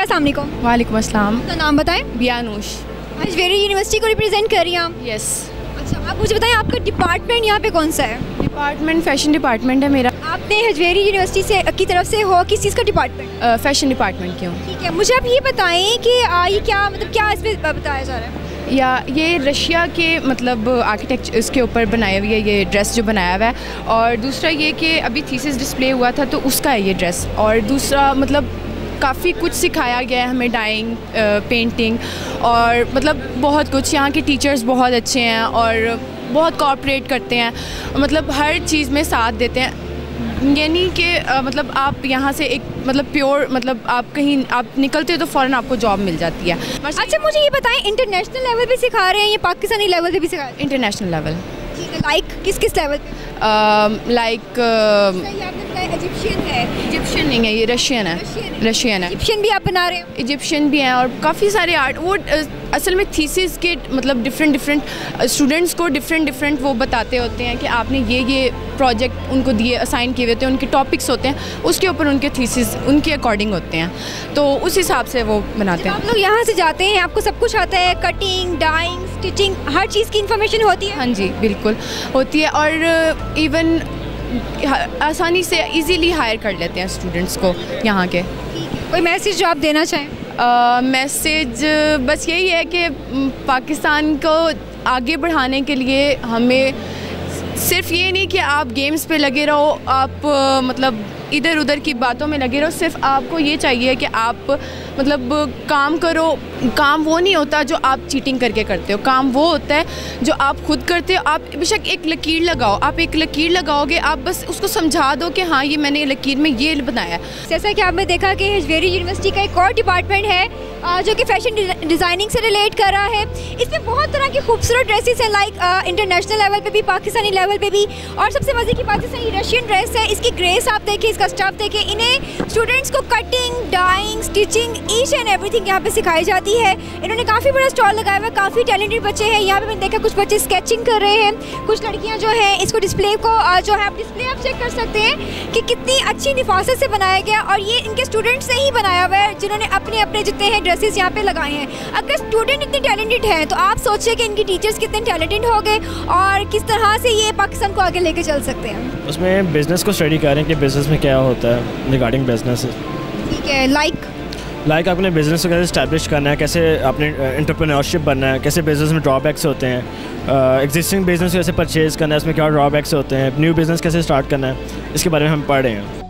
अस्सलाम वालेकुम। वालेकुम अस्सलाम। तो नाम बताएं। बियानूश। हजवेरी यूनिवर्सिटी को रिप्रेजेंट कर रही हैं आप? यस। अच्छा, आप मुझे बताएं आपका डिपार्टमेंट यहाँ पे कौन सा है? डिपार्टमेंट फ़ैशन डिपार्टमेंट है मेरा। आपने हजवेरी यूनिवर्सिटी से की तरफ से हो, किस चीज़ का डिपार्टमेंट? फ़ैशन डिपार्टमेंट क्यों? ठीक है, मुझे आप ये बताएं कि ये क्या मतलब क्या इसमें बताया जा रहा है? या ये रशिया के मतलब आर्किटेक्चर इसके ऊपर बनाई हुई है ये ड्रेस जो बनाया हुआ है, और दूसरा ये कि अभी थीसिस डिस्प्ले हुआ था तो उसका है ये ड्रेस, और दूसरा मतलब काफ़ी कुछ सिखाया गया है हमें, डाइंग, पेंटिंग और मतलब बहुत कुछ। यहाँ के टीचर्स बहुत अच्छे हैं और बहुत कोऑपरेट करते हैं, मतलब हर चीज़ में साथ देते हैं। यानी कि मतलब आप यहाँ से एक मतलब प्योर मतलब आप कहीं आप निकलते हो तो फ़ौरन आपको जॉब मिल जाती है। अच्छा, मुझे ये बताएं इंटरनेशनल लेवल पे सिखा रहे हैं या पाकिस्तानी लेवल पे भी सिखा रहे हैं? International level. ठीक है, लाइक किस किस लेवल पे? लाइक इजिप्शियन है। इजिप्शियन नहीं है, ये रशियन है। रशियन है। इजिप्शियन भी आप बना रहे हैं? इजिप्शियन भी हैं और काफ़ी सारे आर्ट। वो असल में थीसिस के मतलब डिफरेंट स्टूडेंट्स को डिफरेंट वो बताते होते हैं कि आपने ये प्रोजेक्ट उनको दिए, असाइन किए होते हैं, उनके टॉपिक्स होते हैं, उसके ऊपर उनके थीसिस उनके अकॉर्डिंग होते हैं, तो उस हिसाब से वो बनाते हैं। आप लोग यहाँ से जाते हैं, आपको सब कुछ आता है, कटिंग, डाइंग, स्टिचिंग, हर चीज़ की इन्फॉर्मेशन होती है? हाँ जी, बिल्कुल होती है, और इवन आसानी से इजीली हायर कर लेते हैं स्टूडेंट्स को यहाँ के। कोई मैसेज जो आप देना चाहें? मैसेज बस यही है कि पाकिस्तान को आगे बढ़ाने के लिए हमें सिर्फ ये नहीं कि आप गेम्स पे लगे रहो, आप मतलब इधर उधर की बातों में लगे रहो, सिर्फ आपको ये चाहिए कि आप मतलब काम करो। काम वो नहीं होता जो आप चीटिंग करके करते हो, काम वो होता है जो आप खुद करते हो। आप बेशक एक लकीर लगाओ, आप एक लकीर लगाओगे, आप बस उसको समझा दो कि हाँ ये मैंने लकीर में ये बनाया है। जैसा कि आपने देखा कि हजवेरी यूनिवर्सिटी का एक और डिपार्टमेंट है जो कि फैशन डिज़ाइनिंग से रिलेट कर रहा है। इसमें बहुत तरह की खूबसूरत ड्रेसेस हैं, लाइक इंटरनेशनल लेवल पे भी, पाकिस्तानी लेवल पे भी, और सबसे मज़े की बात है रशियन ड्रेस है। इसकी ग्रेस आप देखिए, इसका स्टफ देखिए। इन्हें स्टूडेंट्स को cutting, dyeing, stitching, each and everything यहाँ पे सिखाई जाती है। इन्होंने काफ़ी बड़ा स्टॉल लगाया हुआ है, काफ़ी टैलेंटेड बच्चे हैं यहाँ पे। मैंने देखा कुछ बच्चे स्केचिंग कर रहे हैं, कुछ लड़कियाँ जो हैं इसको डिस्प्ले को जो है आप डिस्प्ले आप चेक कर सकते हैं कि कितनी अच्छी निफासत से बनाया गया, और ये इनके स्टूडेंट्स ने ही बनाया हुआ है जिन्होंने अपने अपने जितने हैं ड्रेसेस यहाँ पे लगाए हैं। अगर स्टूडेंट इतने टैलेंटेड हैं तो आप सोचिए कि इनकी टीचर्स कितने टैलेंटेड हो गए और किस तरह से ये पाकिस्तान को आगे लेके चल सकते हैं। उसमें बिज़नेस को स्टडी करें कि बिज़नेस में क्या होता है रिगार्डिंग बिज़नेस। ठीक है, लाइक अपने बिज़नेस को कैसे इस्टेब्लिश करना है, कैसे अपने एंटरप्रेन्योरशिप बनना है, कैसे बिज़नेस में ड्रॉबैक्स होते हैं, एग्जिस्टिंग बिज़नेस कैसे परचेज़ करना है, इसमें क्या ड्रॉबैक्स होते हैं, न्यू बिज़नेस कैसे स्टार्ट करना है, इसके बारे में हम पढ़ रहे हैं।